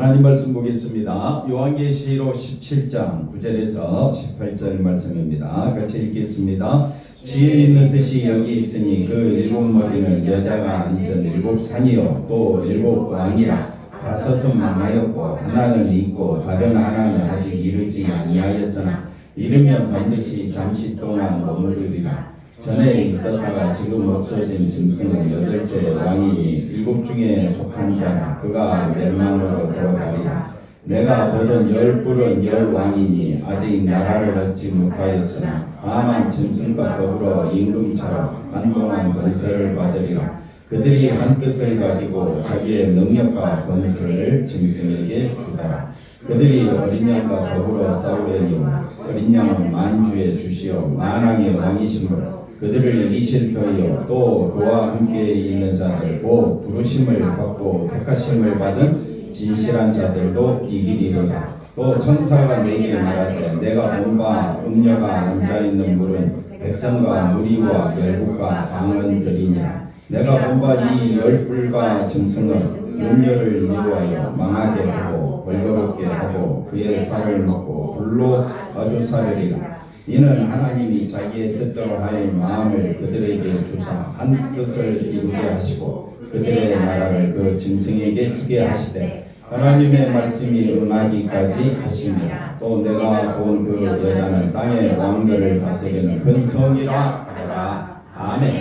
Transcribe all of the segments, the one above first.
하나님 말씀 보겠습니다. 요한계시록 17장 9절에서 18절 말씀입니다. 같이 읽겠습니다. 지혜 있는 뜻이 여기 있으니 그 일곱 머리는 여자가 앉은 일곱 산이요 또 일곱 왕이라. 다섯은 망하였고 하나는 있고 다른 하나는 아직 이르지 아니하였으나 이르면 반드시 잠시 동안 머무르리라. 전에 있었다가 지금 없어진 짐승은 여덟째 왕이니 일곱 중에 속한 자라. 그가 멸망으로 들어가리라. 내가 보던 열 뿔은 열 왕이니 아직 나라를 얻지 못하였으나 다만 짐승과 더불어 임금처럼 한동안 권세를 받으리라. 그들이 한 뜻을 가지고 자기의 능력과 권세를 짐승에게 주더라. 그들이 어린 양과 더불어 싸우려니 어린 양은 만주의 주시오 만왕의 왕이시므로 그들을 이기실 터이요 또 그와 함께 있는 자들 곧 부르심을 받고 택하심을 받은 진실한 자들도 이기리로다. 또 천사가 내게 말하되 내가 본바 음녀가 앉아있는 물은 백성과 무리와 열국과 방언들이니라. 내가 본바 이 열불과 짐승은 음녀를 미워하여 망하게 하고 벌거롭게 하고 그의 살을 먹고 불로 아주 사르리라. 이는 하나님이 자기의 뜻대로 할 마음을 그들에게 주사 한 뜻을 이루게 하시고 그들의 나라를 그 짐승에게 주게 하시되 하나님의 말씀이 응하기까지 하심이라. 또 내가 본 그 여자는 땅의 왕들을 다스리는 큰 성이라 하더라. 아멘.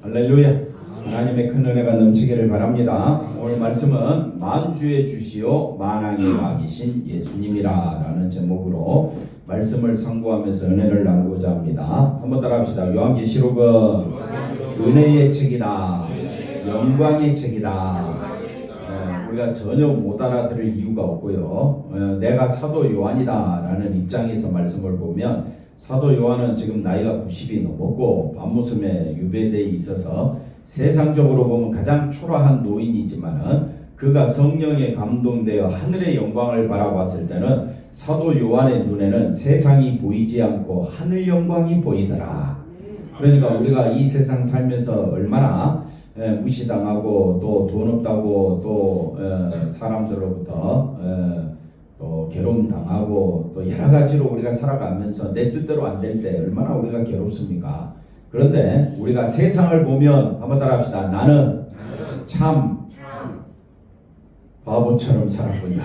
할렐루야. 하나님의 큰 은혜가 넘치기를 바랍니다. 오늘 말씀은 만주의 주시오 만왕의 왕이신 예수님이라 라는 제목으로 말씀을 상고하면서 은혜를 나누고자 합니다. 한번 따라 합시다. 요한계시록은 은혜의 책이다. 영광의 책이다. 우리가 전혀 못 알아들을 이유가 없고요. 내가 사도 요한이다 라는 입장에서 말씀을 보면 사도 요한은 지금 나이가 90이 넘었고 밤무섬에 유배되어 있어서 세상적으로 보면 가장 초라한 노인이지만은 그가 성령에 감동되어 하늘의 영광을 바라봤을 때는 사도 요한의 눈에는 세상이 보이지 않고 하늘 영광이 보이더라. 그러니까 우리가 이 세상 살면서 얼마나 무시당하고 또 돈 없다고 또 사람들로부터 또 괴로움 당하고 또 여러 가지로 우리가 살아가면서 내 뜻대로 안 될 때 얼마나 우리가 괴롭습니까? 그런데 우리가 세상을 보면 한번 따라 합시다. 나는 참 바보처럼 살았군요.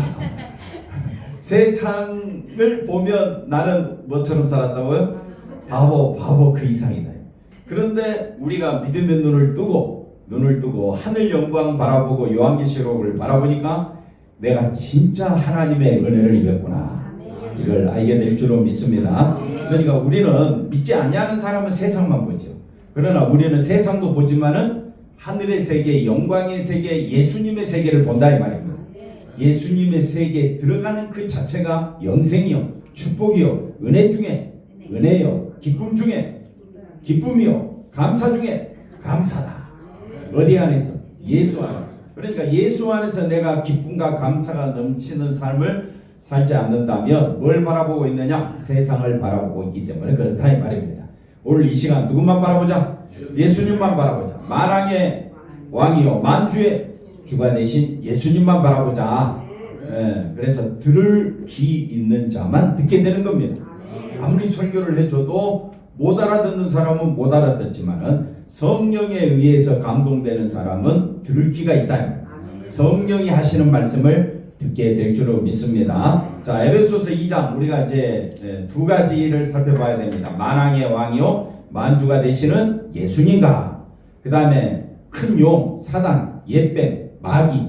세상을 보면 나는 뭐처럼 살았다고요? 바보 그 이상이다. 그런데 우리가 믿음의 눈을 뜨고 하늘 영광 바라보고 요한계시록을 바라보니까 내가 진짜 하나님의 은혜를 입었구나. 이걸 알게 될 줄로 믿습니다. 그러니까 우리는 믿지 아니하는 사람은 세상만 보죠. 그러나 우리는 세상도 보지만은 하늘의 세계, 영광의 세계, 예수님의 세계를 본다 이 말입니다. 예수님의 세계에 들어가는 그 자체가 영생이요, 축복이요, 은혜 중에 은혜요, 기쁨 중에 기쁨이요, 감사 중에 감사다. 어디 안에서? 예수 안에서. 그러니까 예수 안에서 내가 기쁨과 감사가 넘치는 삶을 살지 않는다면 뭘 바라보고 있느냐? 세상을 바라보고 있기 때문에 그렇다 이 말입니다. 오늘 이 시간 누구만 바라보자? 예수님만 바라보자. 만왕의 왕이요 만주의 주가 되신 예수님만 바라보자. 그래서 들을 귀 있는 자만 듣게 되는 겁니다. 아무리 설교를 해줘도 못 알아듣는 사람은 못 알아듣지만은 성령에 의해서 감동되는 사람은 들을 귀가 있다. 성령이 하시는 말씀을 듣게 될 줄로 믿습니다. 자, 에베소서 2장 우리가 이제 두 가지를 살펴봐야 됩니다. 만왕의 왕이요 만주가 되시는 예수님과 그 다음에 큰 용 사단 옛뱀 마귀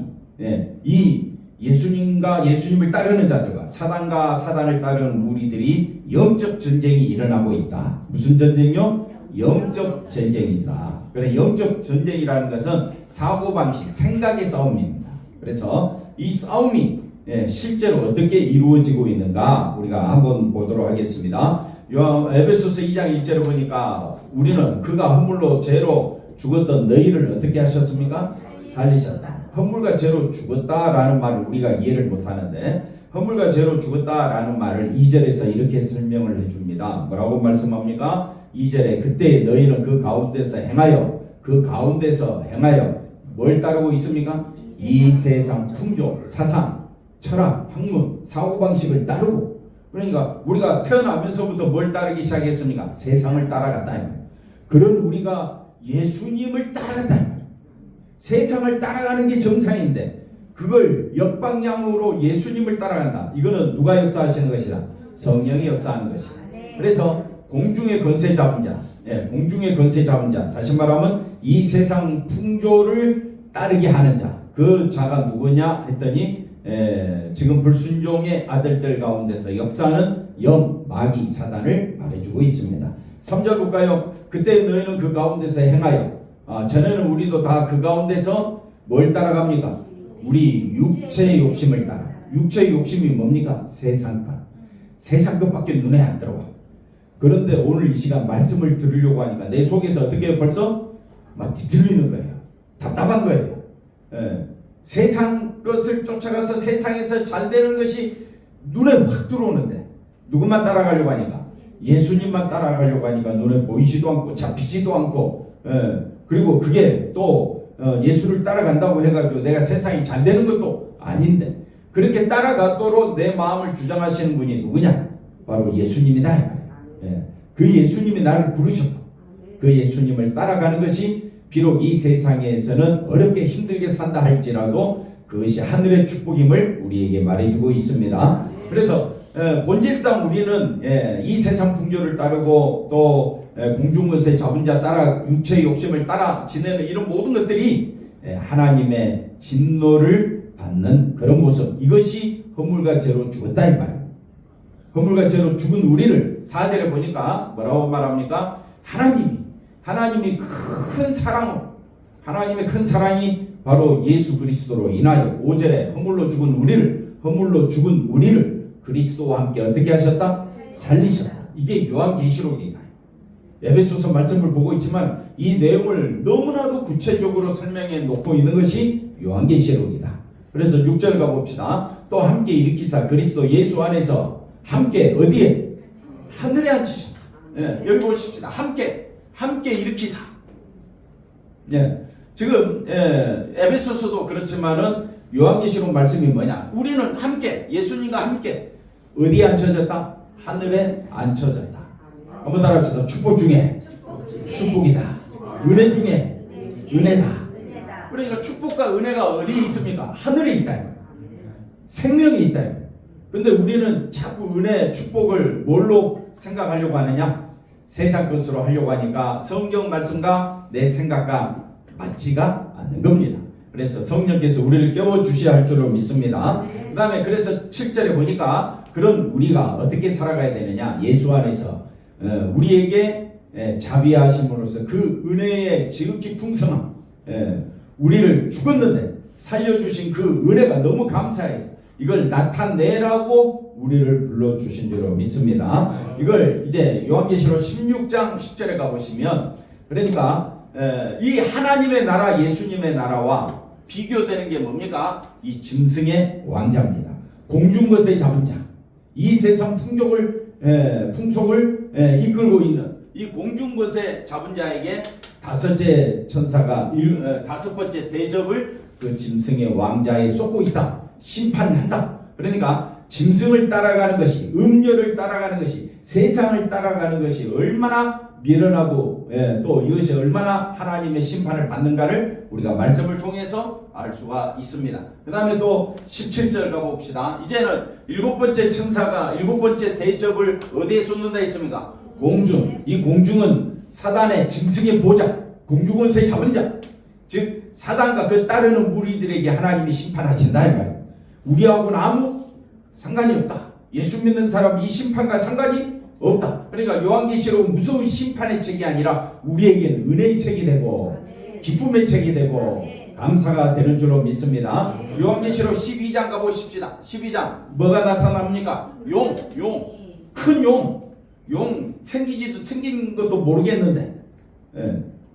이 예수님과 예수님을 따르는 자들과 사단과 사단을 따르는 무리들이 영적 전쟁이 일어나고 있다. 무슨 전쟁이요? 영적 전쟁이다. 그래 영적 전쟁이라는 것은 사고방식 생각의 싸움입니다. 그래서 이 싸움이 실제로 어떻게 이루어지고 있는가 우리가 한번 보도록 하겠습니다. 에베소서 2장 1절을 보니까 우리는 그가 허물로 죄로 죽었던 너희를 어떻게 하셨습니까? 살리셨다. 허물과 죄로 죽었다라는 말을 우리가 이해를 못하는데 허물과 죄로 죽었다라는 말을 2절에서 이렇게 설명을 해줍니다. 뭐라고 말씀합니까? 2절에 그때 너희는 그 가운데서 행하여 뭘 따르고 있습니까? 이 세상 풍조 사상 철학, 학문, 사고방식을 따르고, 그러니까 우리가 태어나면서부터 뭘 따르기 시작했습니까? 세상을 따라갔다. 그런 우리가 예수님을 따라간다. 세상을 따라가는 게 정상인데 그걸 역방향으로 예수님을 따라간다. 이거는 누가 역사하시는 것이다? 성령이 역사하는 것이다. 그래서 공중의 권세 잡은 자, 공중의 권세 잡은 자, 다시 말하면 이 세상 풍조를 따르게 하는 자, 그 자가 누구냐 했더니 지금 불순종의 아들들 가운데서 역사하는 영, 마귀, 사단을 말해주고 있습니다. 3절 볼까요? 그때 너희는 그 가운데서 행하여, 전에는 우리도 다 그 가운데서 뭘 따라갑니까? 우리 육체의 욕심을 따라. 육체의 욕심이 뭡니까? 세상것. 세상것밖에 눈에 안 들어와. 그런데 오늘 이 시간 말씀을 들으려고 하니까 내 속에서 어떻게 벌써 막 뒤틀리는 거예요. 답답한 거예요. 세상 것을 쫓아가서 세상에서 잘 되는 것이 눈에 확 들어오는데 누구만 따라가려고 하니까? 예수님만 따라가려고 하니까 눈에 보이지도 않고 잡히지도 않고, 그리고 그게 또 예수를 따라간다고 해가지고 내가 세상이 잘 되는 것도 아닌데 그렇게 따라가도록 내 마음을 주장하시는 분이 누구냐? 바로 예수님이다. 그 예수님이 나를 부르셨고 그 예수님을 따라가는 것이 비록 이 세상에서는 어렵게 힘들게 산다 할지라도 그것이 하늘의 축복임을 우리에게 말해주고 있습니다. 그래서 본질상 우리는 이 세상 풍조를 따르고 또 공중권세 잡은 자 따라 육체의 욕심을 따라 지내는 이런 모든 것들이 하나님의 진노를 받는 그런 모습, 이것이 허물과 죄로 죽었다 이 말입니다. 허물과 죄로 죽은 우리를 4절에 보니까 뭐라고 말합니까? 하나님이 큰 사랑으로, 하나님의 큰 사랑이 바로 예수 그리스도로 인하여 5절에 허물로 죽은 우리를 그리스도와 함께 어떻게 하셨다? 살리셨다. 이게 요한계시록이다. 에베소서 말씀을 보고 있지만 이 내용을 너무나도 구체적으로 설명해 놓고 있는 것이 요한계시록이다. 그래서 6절 가봅시다. 또 함께 일으키사 그리스도 예수 안에서 함께 어디에? 하늘에 앉히셨다. 여기 보십시다. 함께 일으키사. 지금 에베소서도 그렇지만은 요한계시록 말씀이 뭐냐? 우리는 함께 예수님과 함께 어디에 앉혀졌다? 하늘에 앉혀졌다. 한번 따라합시다. 축복 중에 축복이다. 은혜 중에 은혜다. 그러니까 축복과 은혜가 어디에 있습니까? 하늘에 있다. 생명이 있다. 근데 우리는 자꾸 은혜, 축복을 뭘로 생각하려고 하느냐? 세상 것으로 하려고 하니까 성경 말씀과 내 생각과 맞지가 않는 겁니다. 그래서 성령께서 우리를 깨워주셔야 할 줄로 믿습니다. 그 다음에 그래서 7절에 보니까 그런 우리가 어떻게 살아가야 되느냐? 예수 안에서 우리에게 자비하심으로써 그 은혜의 지극히 풍성함, 우리를 죽었는데 살려주신 그 은혜가 너무 감사해서 이걸 나타내라고 우리를 불러주신 줄로 믿습니다. 이걸 이제 요한계시록 16장 10절에 가보시면, 그러니까 이 하나님의 나라, 예수님의 나라와 비교되는 게 뭡니까? 이 짐승의 왕자입니다. 공중것에 잡은 자, 이 세상 풍속을 이끌고 있는 이 공중것에 잡은 자에게 다섯째 천사가 다섯 번째 대접을 그 짐승의 왕자에 쏟고 있다. 심판한다. 그러니까 짐승을 따라가는 것이, 음료를 따라가는 것이, 세상을 따라가는 것이 얼마나 미련하고 또 이것이 얼마나 하나님의 심판을 받는가를 우리가 말씀을 통해서 알 수가 있습니다. 그 다음에 또 17절 가봅시다. 이제는 일곱 번째 천사가 일곱 번째 대접을 어디에 쏟는다 했습니까? 공중. 이 공중은 사단의 짐승의 보좌, 공중권세 잡은 자, 즉 사단과 그 따르는 무리들에게 하나님이 심판하신다 이 말이에요. 우리하고는 아무 상관이 없다. 예수 믿는 사람 이 심판과 상관이 없다. 그러니까 요한계시록은 무서운 심판의 책이 아니라 우리에게는 은혜의 책이 되고 기쁨의 책이 되고 감사가 되는 줄로 믿습니다. 요한계시록 12장 가보십시다. 12장 뭐가 나타납니까? 큰 용 생긴 것도 모르겠는데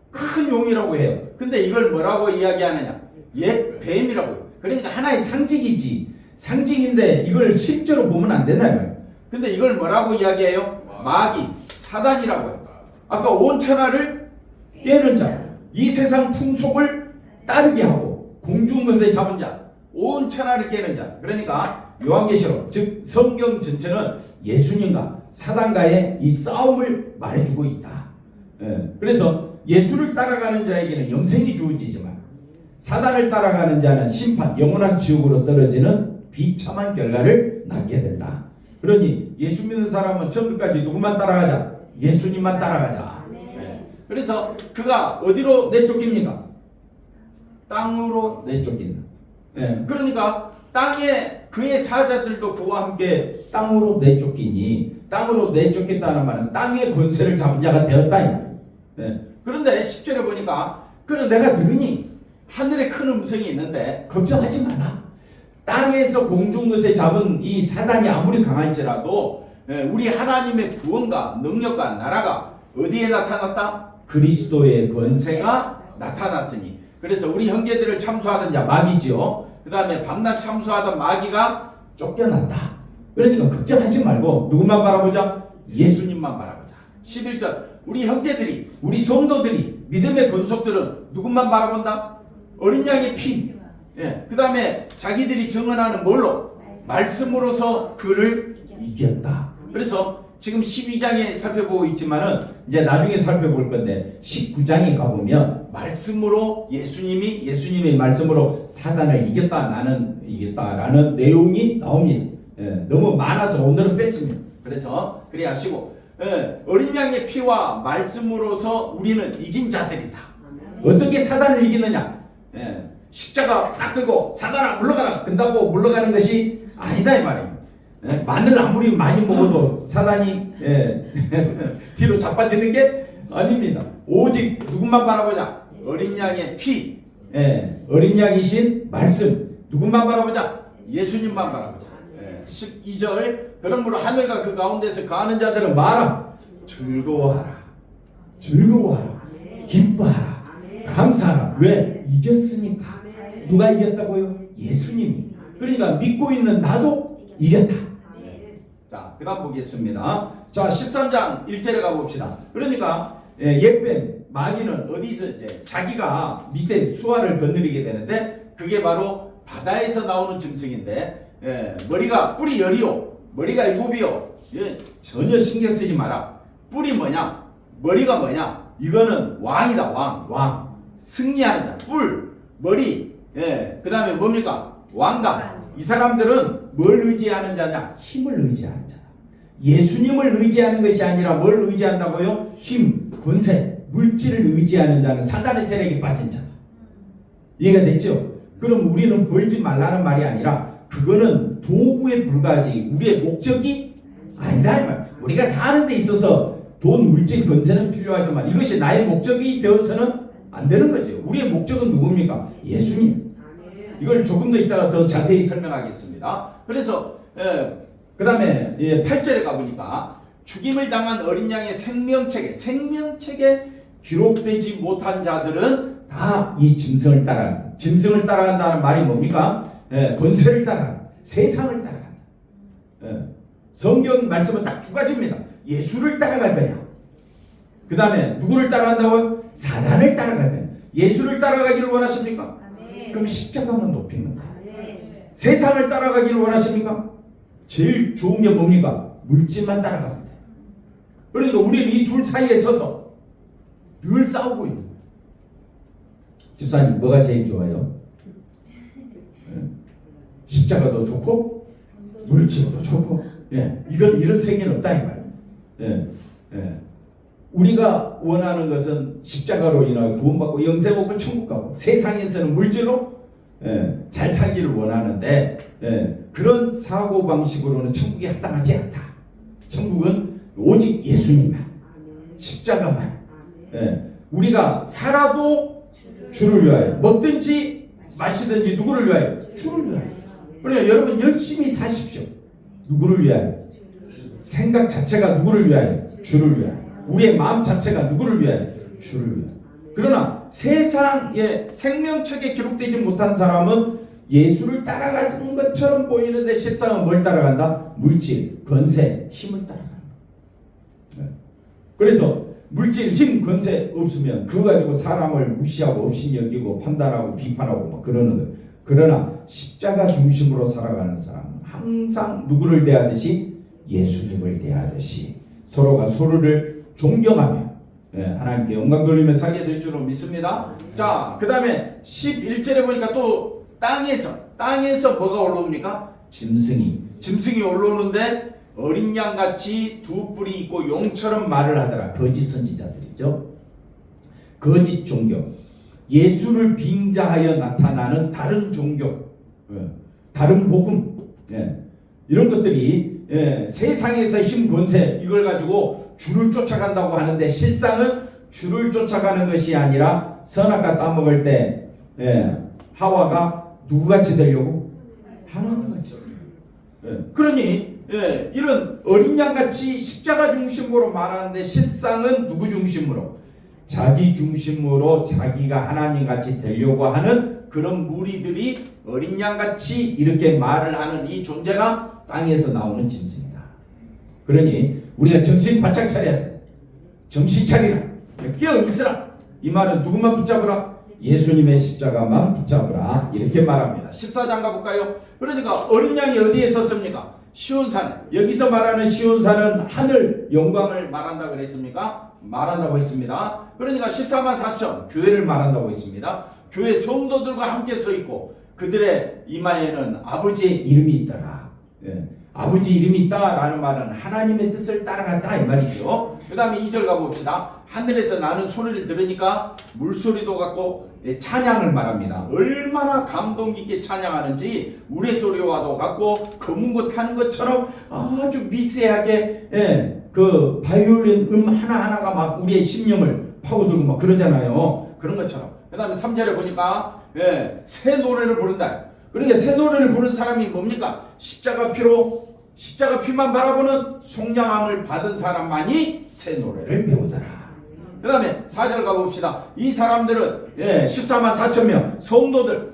큰 용이라고 해요. 근데 이걸 뭐라고 이야기하느냐? 옛 뱀이라고. 그러니까 하나의 상징이지. 상징인데 이걸 실제로 보면 안 되나요? 근데 이걸 뭐라고 이야기해요? 마귀, 사단이라고 해요. 아까 온 천하를 깨는 자, 이 세상 풍속을 따르게 하고 공중 것에 잡은 자, 온 천하를 깨는 자. 그러니까 요한계시록 즉 성경 전체는 예수님과 사단과의 이 싸움을 말해주고 있다. 그래서 예수를 따라가는 자에게는 영생이 주어지지만 사단을 따라가는 자는 심판, 영원한 지옥으로 떨어지는 비참한 결과를 낳게 된다. 그러니 예수 믿는 사람은 처음까지 누구만 따라가자? 예수님만 따라가자. 그래서 그가 어디로 내쫓깁니까? 땅으로 내쫓긴다. 그러니까 땅에 그의 사자들도 그와 함께 땅으로 내쫓기니 땅으로 내쫓겠다는 말은 땅의 권세를 잡은 자가 되었다 이 말이에요. 그런데 10절에 보니까 그는 내가 들으니 하늘에 큰 음성이 있는데 걱정하지 마라. 땅에서 공중 것에 잡은 이 사단이 아무리 강할지라도 우리 하나님의 구원과 능력과 나라가 어디에 나타났다? 그리스도의 권세가 나타났으니. 그래서 우리 형제들을 참수하던 자 마귀지요. 그 다음에 밤낮 참수하던 마귀가 쫓겨났다. 그러니까 걱정하지 말고 누구만 바라보자? 예수님만 바라보자. 11절 우리 형제들이 우리 성도들이 믿음의 권속들은 누구만 바라본다? 어린 양의 피. 그 다음에 자기들이 증언하는 뭘로? 말씀으로서 그를 이겼다. 그래서 지금 12장에 살펴보고 있지만은 이제 나중에 살펴볼 건데 19장에 가보면 말씀으로 예수님의 말씀으로 사단을 이겼다, 나는 이겼다라는 내용이 나옵니다. 너무 많아서 오늘은 뺐습니다. 그래서 그래 하시고 어린 양의 피와 말씀으로서 우리는 이긴 자들이다. 어떻게 사단을 이기느냐? 십자가 딱 들고 사단아 물러가라 근다고 물러가는 것이 아니다 이 말입니다. 마늘 아무리 많이 먹어도 사단이 뒤로 자빠지는 게 아닙니다. 오직 누구만 바라보자? 어린 양의 피, 어린 양이신 말씀. 누구만 바라보자? 예수님만 바라보자. 12절 그러므로 하늘과 그 가운데서 거하는 자들은 말아 즐거워하라, 즐거워하라, 기뻐하라, 감사하라. 왜? 이겼으니까. 누가 이겼다고요? 예수님이. 그러니까 믿고 있는 나도 이겼다. 자, 그 다음 보겠습니다. 자, 13장 1절에 가봅시다. 그러니까 옛뱀 마귀는 어디서 이제 자기가 밑에 수화를 거느리게 되는데 그게 바로 바다에서 나오는 짐승인데 머리가 뿔이 10이요 머리가 7이요 전혀 신경 쓰지 마라. 뿔이 뭐냐? 머리가 뭐냐? 이거는 왕이다. 왕 승리하는 자. 뿔 머리 그 다음에 뭡니까? 왕관. 이 사람들은 뭘 의지하는 자냐? 힘을 의지하는 자다. 예수님을 의지하는 것이 아니라 뭘 의지한다고요? 힘, 권세, 물질을 의지하는 자는 사단의 세력에 빠진 자다. 이해가 됐죠? 그럼 우리는 벌지 말라는 말이 아니라 그거는 도구에 불과하지 우리의 목적이 아니다 이 말. 우리가 사는 데 있어서 돈, 물질, 권세는 필요하지만 이것이 나의 목적이 되어서는 안 되는 거죠. 우리의 목적은 누굽니까? 예수님. 이걸 조금 더 이따가 더 자세히 설명하겠습니다. 그래서 그 다음에 8절에 가보니까 죽임을 당한 어린 양의 생명책에 기록되지 못한 자들은 다 이 짐승을 따라간다. 짐승을 따라간다는 말이 뭡니까? 권세를 따라간다. 세상을 따라간다. 성경 말씀은 딱 두 가지입니다. 예수를 따라갈 거냐. 그 다음에 누구를 따라간다고요? 사단을 따라갈 거냐. 예수를 따라가기를 원하십니까? 그럼 십자가만 높이는 거예요. 세상을 따라가기를 원하십니까? 제일 좋은 게 뭡니까? 물질만 따라가면 돼요. 그러니까 우리는 이 둘 사이에 서서 늘 싸우고 있는 거예요. 집사님 뭐가 제일 좋아요? 십자가도 좋고 물질도 좋고 이런 세계는 없다 이 말이에요. 우리가 원하는 것은 십자가로 인하여 구원받고 영생 얻고 천국 가고 세상에서는 물질로 잘 살기를 원하는데 그런 사고방식으로는 천국에 합당하지 않다. 천국은 오직 예수님만 십자가만 우리가 살아도 주를 위하여 먹든지 마시든지 누구를 위하여? 주를 위하여. 그러니까 여러분 열심히 사십시오. 누구를 위하여? 생각 자체가 누구를 위하여? 주를 위하여. 우리의 마음 자체가 누구를 위하여? 주를 위하여. 그러나 세상의 생명책에 기록되지 못한 사람은 예수를 따라가는 것처럼 보이는데 실상은 뭘 따라간다? 물질, 권세, 힘을 따라간다. 그래서 물질, 힘, 권세 없으면 그거 가지고 사람을 무시하고 없이 여기고 판단하고 비판하고 막 그러는 거예요. 그러나 십자가 중심으로 살아가는 사람은 항상 누구를 대하듯이 예수님을 대하듯이 서로가 서로를 존경하며 하나님께 영광 돌리며 살게 될 줄로 믿습니다. 자, 그 다음에 11절에 보니까 또 땅에서 뭐가 올라옵니까? 짐승이 올라오는데 어린 양같이 두 뿔이 있고 용처럼 말을 하더라. 거짓 선지자들이죠. 거짓 종교, 예수를 빙자하여 나타나는 다른 종교, 다른 복음, 이런 것들이 세상에서 힘 권세 이걸 가지고 주를 쫓아간다고 하는데 실상은 주를 쫓아가는 것이 아니라 선악과 따먹을 때 하와가 누구같이 되려고? 하나님같이. 그러니 이런 어린 양같이 십자가 중심으로 말하는데 실상은 누구 중심으로? 자기 중심으로 자기가 하나님같이 되려고 하는 그런 무리들이 어린 양같이 이렇게 말을 하는 이 존재가 땅에서 나오는 짐승이다. 그러니 우리가 정신 바짝 차려야 돼. 정신 차리라. 깨어 있으라. 이 말은 누구만 붙잡으라? 예수님의 십자가만 붙잡으라. 이렇게 말합니다. 14장 가볼까요? 그러니까 어린 양이 어디에 섰습니까? 시온산에. 여기서 말하는 시온산은 하늘 영광을 말한다고 그랬습니까? 말한다고 했습니다. 그러니까 14만 4천 교회를 말한다고 했습니다. 교회 성도들과 함께 서 있고 그들의 이마에는 아버지의 이름이 있더라. 아버지 이름이 있다라는 말은 하나님의 뜻을 따라갔다 이 말이죠. 그 다음에 2절 가봅시다. 하늘에서 나는 소리를 들으니까 물소리도 같고 찬양을 말합니다. 얼마나 감동 깊게 찬양하는지 우레소리와도 같고 검은 거 타는 것처럼 아주 미세하게 그 바이올린 하나하나가 막 우리의 심령을 파고들고 막 그러잖아요. 그런 것처럼. 그 다음에 3절에 보니까 새 노래를 부른다. 그러니까 새 노래를 부르는 사람이 뭡니까? 십자가 피만 바라보는 속량함을 받은 사람만이 새 노래를 배우더라. 그 다음에 4절 가봅시다. 이 사람들은 14만 4천 명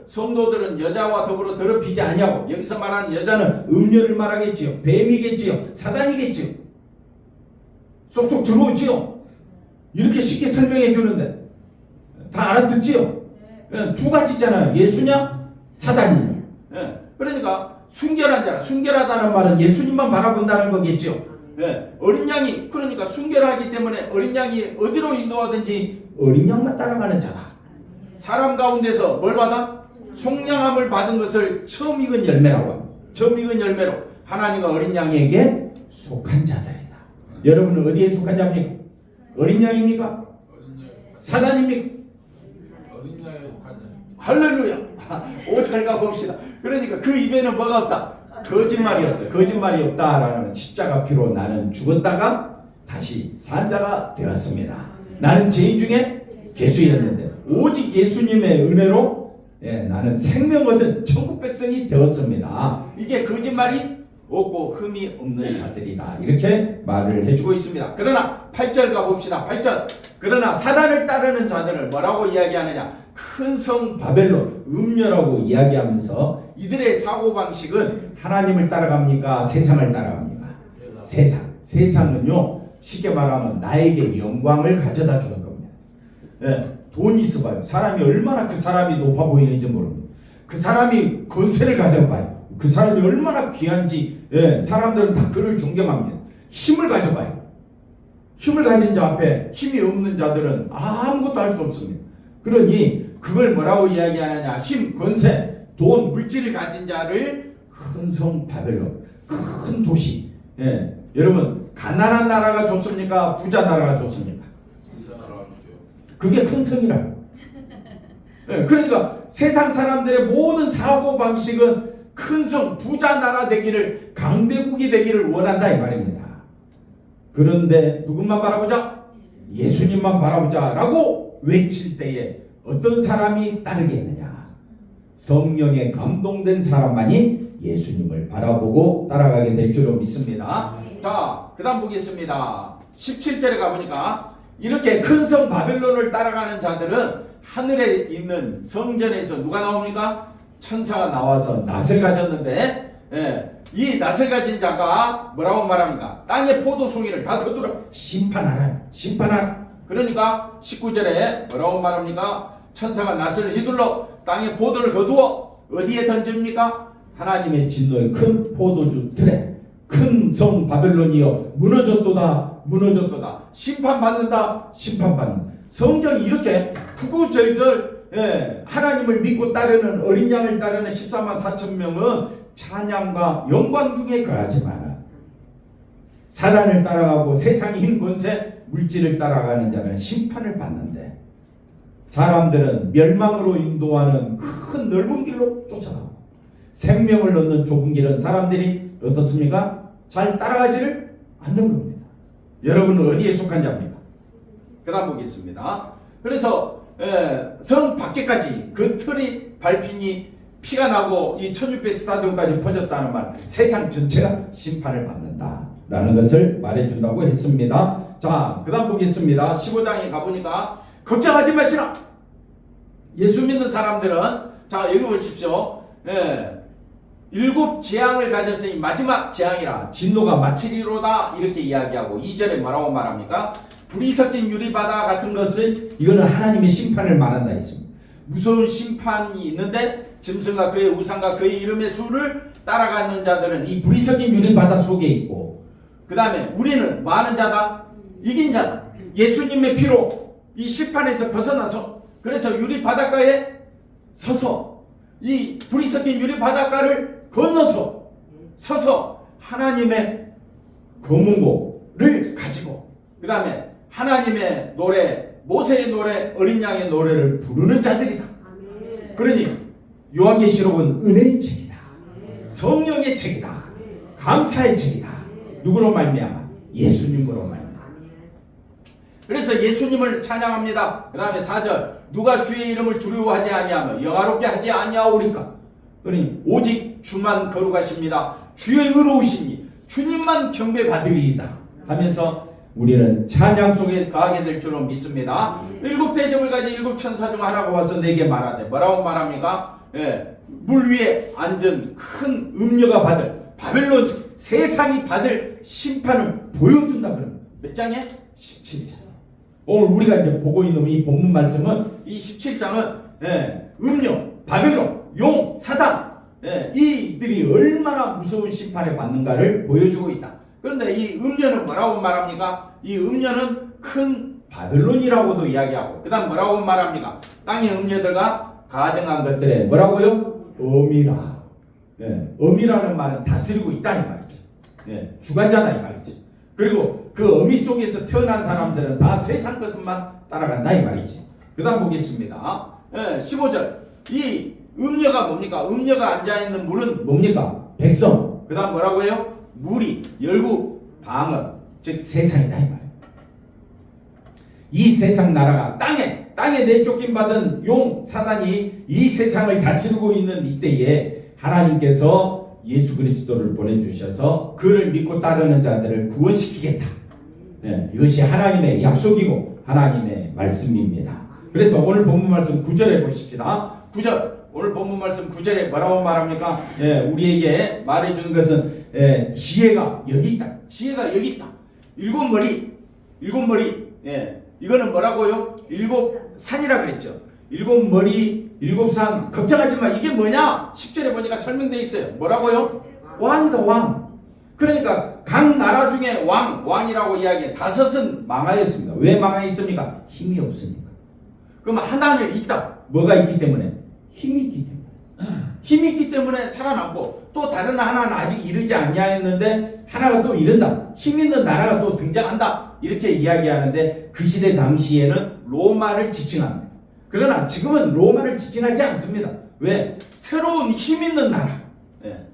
성도들은 여자와 더불어 더럽히지 아니하고, 여기서 말하는 여자는 음녀를 말하겠지요, 뱀이겠지요, 사단이겠지요. 쏙쏙 들어오지요. 이렇게 쉽게 설명해 주는데 다 알아듣지요. 두 가지잖아요. 예수냐 사단이냐. 그러니까 순결한 자라. 순결하다는 말은 예수님만 바라본다는 거겠죠. 어린 양이, 그러니까 순결하기 때문에 어린 양이 어디로 인도하든지 어린 양만 따라가는 자다. 사람 가운데서 뭘 받아? 속량함을 받은 것을 처음 익은 열매라고 합니다. 처음 익은 열매로 하나님과 어린 양에게 속한 자들이다. 여러분은 어디에 속한 자입니까? 어린 양입니까? 사단입니까? 어린 양에 속한 자. 할렐루야. 5절 가봅시다. 그러니까 그 입에는 뭐가 없다? 거짓말이 없다. 거짓말이 없다라는 십자가 피로 나는 죽었다가 다시 산 자가 되었습니다. 나는 죄인 중에 괴수였는데 오직 예수님의 은혜로 나는 생명 얻은 천국 백성이 되었습니다. 이게 거짓말이 없고 흠이 없는 자들이다. 이렇게 말을 해주고 있습니다. 그러나 8절 가봅시다. 8절. 그러나 사단을 따르는 자들을 뭐라고 이야기하느냐? 큰 성 바벨론, 음녀라고 이야기하면서 이들의 사고방식은 하나님을 따라갑니까? 세상을 따라갑니까? 세상은요, 쉽게 말하면 나에게 영광을 가져다 주는 겁니다. 돈이 있어봐요. 사람이 얼마나 그 사람이 높아 보이는지 모릅니다. 그 사람이 권세를 가져봐요. 그 사람이 얼마나 귀한지 사람들은 다 그를 존경합니다. 힘을 가져봐요. 힘을 가진 자 앞에 힘이 없는 자들은 아무것도 할 수 없습니다. 그러니 그걸 뭐라고 이야기하느냐? 힘, 권세, 돈, 물질을 가진 자를 큰 성 바벨론, 큰 도시. 여러분, 가난한 나라가 좋습니까? 부자 나라가 좋습니까? 부자 나라가 좋죠. 그게 큰 성이라고. 그러니까 세상 사람들의 모든 사고 방식은 큰 성, 부자 나라 되기를, 강대국이 되기를 원한다 이 말입니다. 그런데 누구만 바라보자? 예수님만 바라보자라고 외칠 때에 어떤 사람이 따르겠느냐? 성령에 감동된 사람만이 예수님을 바라보고 따라가게 될 줄로 믿습니다. 자, 그 다음 보겠습니다. 17절에 가보니까 이렇게 큰 성 바벨론을 따라가는 자들은 하늘에 있는 성전에서 누가 나옵니까? 천사가 나와서 낫을 가졌는데, 이 낫을 가진 자가 뭐라고 말합니까? 땅의 포도송이를 다 거두라. 심판하라. 그러니까 19절에 뭐라고 말합니까? 천사가 낫을 휘둘러 땅의 포도를 거두어 어디에 던집니까? 하나님의 진노의 큰 포도주 틀에 큰 성 바벨론이여 무너졌도다 무너졌도다 심판받는다 심판받는다. 성경이 이렇게 구구절절 하나님을 믿고 따르는 어린 양을 따르는 14만 4천 명은 찬양과 영광 중에 거하지만 사단을 따라가고 세상의 힘 권세 물질을 따라가는 자는 심판을 받는데 사람들은 멸망으로 인도하는 큰 넓은 길로 쫓아가고 생명을 얻는 좁은 길은 사람들이 어떻습니까? 잘 따라가지를 않는 겁니다. 여러분은 어디에 속한 자입니까? 그 다음 보겠습니다. 그래서 성 밖에까지 그 틀이 밟히니 피가 나고 이 1600 스타디움까지 퍼졌다는 말, 세상 전체가 심판을 받는다 라는 것을 말해준다고 했습니다. 자, 그 다음 보겠습니다. 15장에 가보니까 걱정하지 마시라. 예수 믿는 사람들은 자 여기 보십시오. 7 재앙을 가졌으니 마지막 재앙이라 진노가 마치리로다 이렇게 이야기하고 2절에 뭐라고 말합니까? 불이 섞인 유리바다 같은 것을 이거는 하나님의 심판을 말한다 했습니다. 무서운 심판이 있는데 짐승과 그의 우상과 그의 이름의 수를 따라가는 자들은 이 불이 섞인 유리바다 속에 있고 그 다음에 우리는 뭐 하는 자다? 이긴 자다. 예수님의 피로 이 심판에서 벗어나서 그래서 유리바닷가에 서서 이 불이 섞인 유리바닷가를 건너서 서서 하나님의 검은고를 가지고 그 다음에 하나님의 노래 모세의 노래 어린 양의 노래를 부르는 자들이다. 그러니 요한계시록은 은혜의 책이다. 성령의 책이다. 감사의 책이다. 누구로 말미암아? 예수님으로 말미암아. 그래서 예수님을 찬양합니다. 그 다음에 4절 누가 주의 이름을 두려워하지 아니하며 영화롭게 하지 아니하오리까. 그러니 오직 주만 거룩하십니다. 주의 의로우시니 주님만 경배받으리이다 하면서 우리는 찬양 속에 가게 될 줄로 믿습니다. 7 대접을 가진 7 천사 중 하나가 와서 내게 말하되 뭐라고 말합니까? 물 위에 앉은 큰 음녀가 받을 바벨론 세상이 받을 심판을 보여준다. 그러면 몇 장에? 17장. 오늘 우리가 이제 보고 있는 이 본문 말씀은 이 17장은 음녀, 바벨론, 용, 사단 이들이 얼마나 무서운 심판을 받는가를 보여주고 있다. 그런데 이 음녀는 뭐라고 말합니까? 이 음녀는 큰 바벨론이라고도 이야기하고 그 다음 뭐라고 말합니까? 땅의 음녀들과 가정한 것들에 뭐라고요? 어미라. 어미라는 말은 다스리고 있다 이 말이죠. 주관자다 이 말이죠. 그리고 그 어미 속에서 태어난 사람들은 다 세상 것만 따라간다 이 말이지. 그 다음 보겠습니다. 15절 이 음녀가 뭡니까? 음녀가 앉아있는 물은 뭡니까? 백성. 그 다음 뭐라고 해요? 물이 열국 방언 즉 세상이다 이 말이에요. 이 세상 나라가 땅에 내쫓김 받은 용 사단이 이 세상을 다스리고 있는 이때에 하나님께서 예수 그리스도를 보내주셔서 그를 믿고 따르는 자들을 구원시키겠다. 이것이 하나님의 약속이고 하나님의 말씀입니다. 그래서 오늘 본문 말씀 9절에 보십시다. 9절 오늘 본문 말씀 9절에 뭐라고 말합니까? 우리에게 말해주는 것은 지혜가 여기 있다. 지혜가 여기 있다. 7 머리 이거는 뭐라고요? 7 산이라 그랬죠. 7 머리 7 산 걱정하지 마. 이게 뭐냐? 10절에 보니까 설명되어 있어요. 뭐라고요? 왕이다 왕. 그러니까 각 나라 중에 왕이라고 이야기해. 5은 망하였습니다. 왜 망하였습니까? 힘이 없으니까. 그럼 하나는 있다. 뭐가 있기 때문에? 힘이 있기 때문에. 힘이 있기 때문에 살아남고 또 다른 하나는 아직 이르지 아니하였는데 하나가 또 이른다. 힘 있는 나라가 또 등장한다. 이렇게 이야기하는데 그 시대 당시에는 로마를 지칭합니다. 그러나 지금은 로마를 지칭하지 않습니다. 왜? 새로운 힘 있는 나라.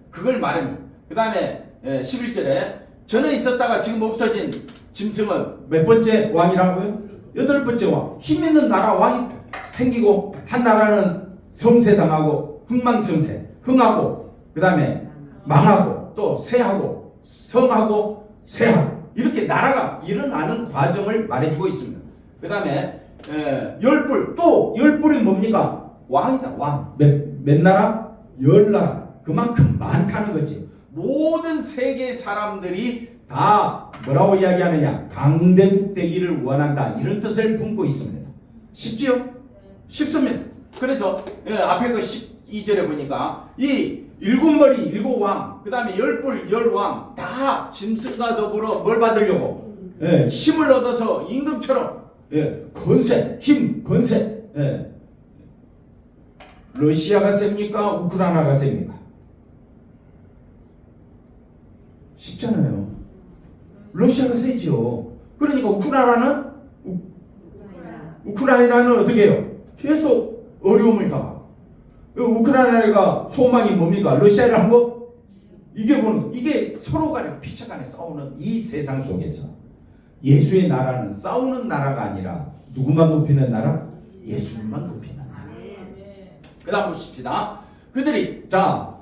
그걸 말합니다. 그 다음에 11절에 전에 있었다가 지금 없어진 짐승은 몇 번째 왕이라고요? 8번째 왕. 힘 있는 나라 왕이 생기고 한 나라는 성세당하고 흥망성쇠 흥하고 그 다음에 망하고 또 쇠하고 성하고 쇠하고 이렇게 나라가 일어나는 과정을 말해주고 있습니다. 그 다음에 10뿔 또 10뿔이 뭡니까? 왕이다 왕. 몇 나라? 10나라. 그만큼 많다는 거지. 모든 세계 사람들이 다 뭐라고 이야기하느냐? 강대국 되기를 원한다. 이런 뜻을 품고 있습니다. 쉽지요? 쉽습니다. 그래서 앞에 거 12절에 보니까 이 일곱 머리 일곱 왕, 그 다음에 열불 열왕 다 짐승과 더불어 뭘 받으려고? 예, 힘을 얻어서 임금처럼 권세, 힘, 권세. 러시아가 셉니까? 우크라이나가 셉니까? 쉽잖아요. 러시아가 세죠. 그러니까 우크라이나는 어떻게 해요? 계속 어려움을 당하고. 우크라이나가 소망이 뭡니까? 러시아를 한번 이겨보는, 이게 서로가 피차간에 싸우는 이 세상 속에서 예수의 나라는 싸우는 나라가 아니라 누구만 높이는 나라? 예수님만 높이는 나라. 그 다음 보십시다. 그들이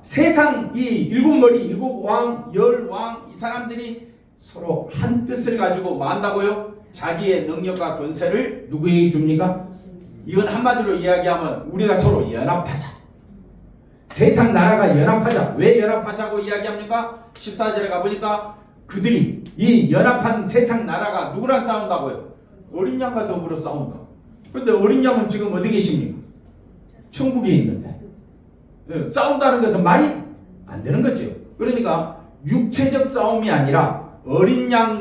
세상 이 일곱 머리 일곱 왕 열 왕 이 사람들이 서로 한 뜻을 가지고 뭐 한다고요? 자기의 능력과 권세를 누구에게 줍니까? 이건 한마디로 이야기하면 우리가 서로 연합하자. 세상 나라가 연합하자. 왜 연합하자고 이야기합니까? 14절에 가보니까 그들이 이 연합한 세상 나라가 누구랑 싸운다고요? 어린 양과 더불어 싸운다. 근데 어린 양은 지금 어디 계십니까? 천국에 있는데. 싸운다는 것은 말이 안 되는 거죠. 그러니까 육체적 싸움이 아니라 어린 양은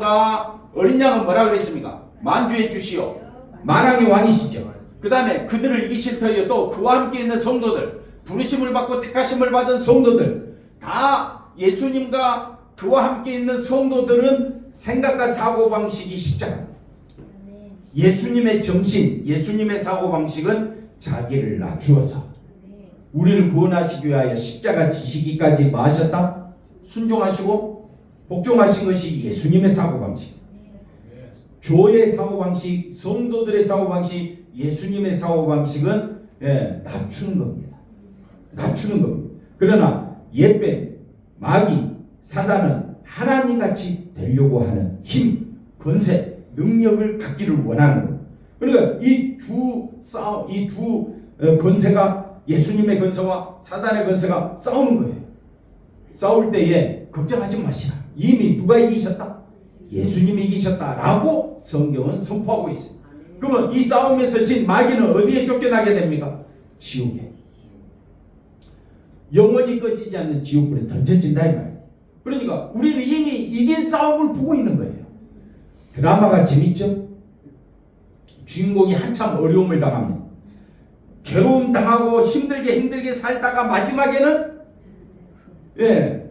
뭐라 그랬습니까? 만주의 주시오. 만왕의 왕이시죠. 그 다음에 그들을 이기실 터이요 또 그와 함께 있는 성도들, 부르심을 받고 택하심을 받은 성도들, 다 예수님과 그와 함께 있는 성도들은 생각과 사고방식이 십자가. 예수님의 정신, 예수님의 사고방식은 자기를 낮추어서 우리를 구원하시기 위하여 십자가 지시기까지 뭐 하셨다? 순종하시고 복종하신 것이 예수님의 사고방식. 교회의 사고방식, 성도들의 사고방식, 예수님의 사고방식은 낮추는 겁니다. 낮추는 겁니다. 그러나 옛뱀, 마귀, 사단은 하나님같이 되려고 하는 힘, 권세, 능력을 갖기를 원하는 거예요. 그러니까 이 두 권세가 예수님의 권세와 사단의 권세가 싸우는 거예요. 싸울 때에 걱정하지 마시라. 이미 누가 이기셨다? 예수님이 이기셨다라고 성경은 선포하고 있습니다. 그러면 이 싸움에서 진 마귀는 어디에 쫓겨나게 됩니까? 지옥에. 영원히 꺼지지 않는 지옥불에 던져진다 이 말이에요. 그러니까 우리는 이미 이긴 싸움을 보고 있는 거예요. 드라마가 재밌죠? 주인공이 한참 어려움을 당합니다. 괴로움 당하고 힘들게 살다가 마지막에는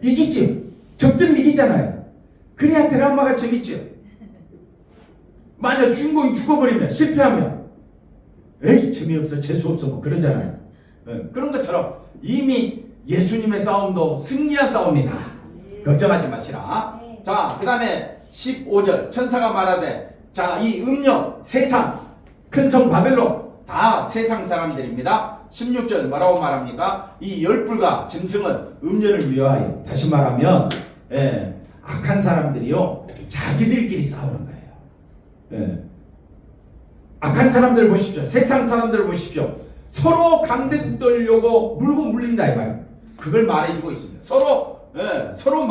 이기죠. 적들을 이기잖아요. 그래야 드라마가 재밌죠. 만약 주인공이 죽어버리면, 실패하면 에이 재미없어 재수없어 뭐 그러잖아요. 그런 것처럼 이미 예수님의 싸움도 승리한 싸움이다. 걱정하지 마시라. 자, 그 다음에 15절 천사가 말하되 이 음녀 세상 큰 성 바벨론 다 세상 사람들입니다. 16절 뭐라고 말합니까? 이 열불과 짐승은 음녀를 위하여, 다시 말하면 악한 사람들이요 자기들끼리 싸우는 거예요. 악한 사람들 보십시오. 세상 사람들 보십시오. 서로 강대 떨려고 물고 물린다 이 말이에요. 그걸 말해주고 있습니다. 서로 서로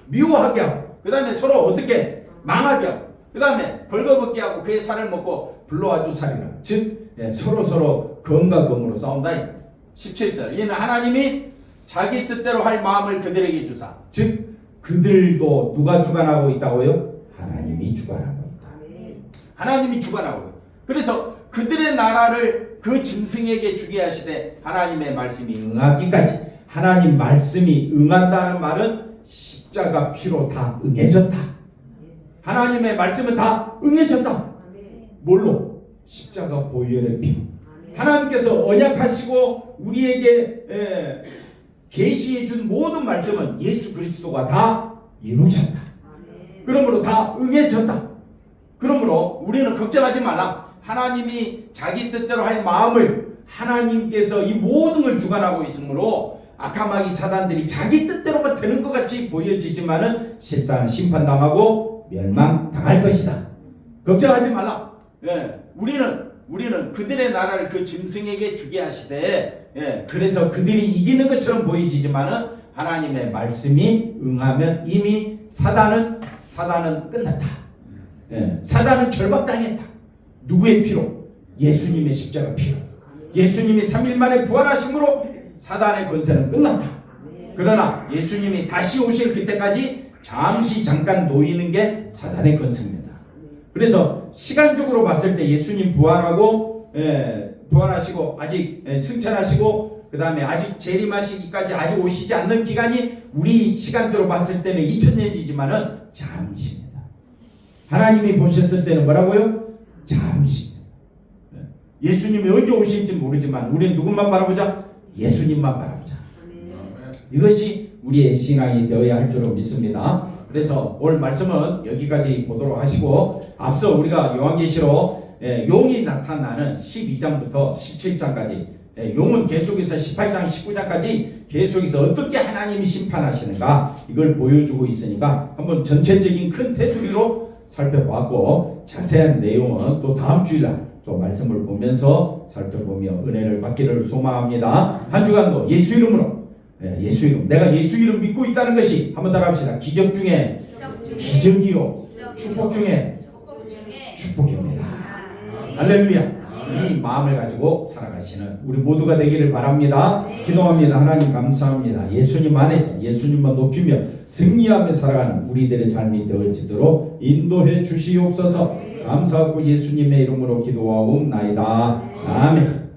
미워하게 하고, 그 다음에 서로 어떻게 망하게 하고, 그 다음에 벌거벗게 하고 그의 살을 먹고 불러와주 살이라. 즉 서로 검과 검으로 싸운다. 17절 이는 하나님이 자기 뜻대로 할 마음을 그들에게 주사. 즉 그들도 누가 주관하고 있다고요? 하나님이 주관하고 있다. 하나님이 주관하고 있다. 그래서 그들의 나라를 그 짐승에게 주게 하시되 하나님의 말씀이 응하기까지. 하나님 말씀이 응한다는 말은 십자가 피로 다 응해졌다. 하나님의 말씀은 다 응해졌다. 뭘로? 십자가 보혈의 피로. 하나님께서 언약하시고 우리에게 계시해 준 모든 말씀은 예수 그리스도가 다 이루셨다. 그러므로 다 응해졌다. 그러므로 우리는 걱정하지 말라. 하나님이 자기 뜻대로 할 마음을, 하나님께서 이 모든 걸 주관하고 있으므로 악한 마귀 사단들이 자기 뜻대로만 되는 것 같이 보여지지만은 실상은 심판당하고 멸망당할 것이다. 걱정하지 말라. 우리는 그들의 나라를 그 짐승에게 주게 하시되, 그래서 그들이 이기는 것처럼 보이지만은 하나님의 말씀이 응하면 이미 사단은 끝났다. 사단은 결박당했다. 누구의 피로? 예수님의 십자가 피로. 예수님이 3일 만에 부활하심으로 사단의 권세는 끝났다. 그러나 예수님이 다시 오실 그때까지 잠시 잠깐 놓이는 게 사단의 권세입니다. 그래서 시간적으로 봤을 때 예수님 부활하시고 아직 승천하시고 그 다음에 아직 재림하시기까지 아직 오시지 않는 기간이 우리 시간대로 봤을 때는 2000년이지만은 잠시입니다. 하나님이 보셨을 때는 뭐라고요? 잠시입니다. 예수님이 언제 오실지 모르지만 우리는 누구만 바라보자? 예수님만 바라보자. 이것이 우리의 신앙이 되어야 할 줄로 믿습니다. 그래서 오늘 말씀은 여기까지 보도록 하시고 앞서 우리가 요한계시록 용이 나타나는 12장부터 17장까지 용은 계속해서 18장 19장까지 계속해서 어떻게 하나님이 심판하시는가 이걸 보여주고 있으니까 한번 전체적인 큰 테두리로 살펴봤고 자세한 내용은 또 다음 주일날 또 말씀을 보면서 살펴보며 은혜를 받기를 소망합니다. 한 주간도 예수 이름으로 예수 이름 내가 예수 이름 믿고 있다는 것이 한번 따라합시다. 기적 중에 기적이요 축복 중에 축복입니다. 할렐루야. 이 마음을 가지고 살아가시는 우리 모두가 되기를 바랍니다. 기도합니다. 하나님 감사합니다. 예수님 안에서 예수님만 높이며 승리하며 살아가는 우리들의 삶이 되어지도록 인도해 주시옵소서. 감사하고 예수님의 이름으로 기도하옵나이다. 아멘.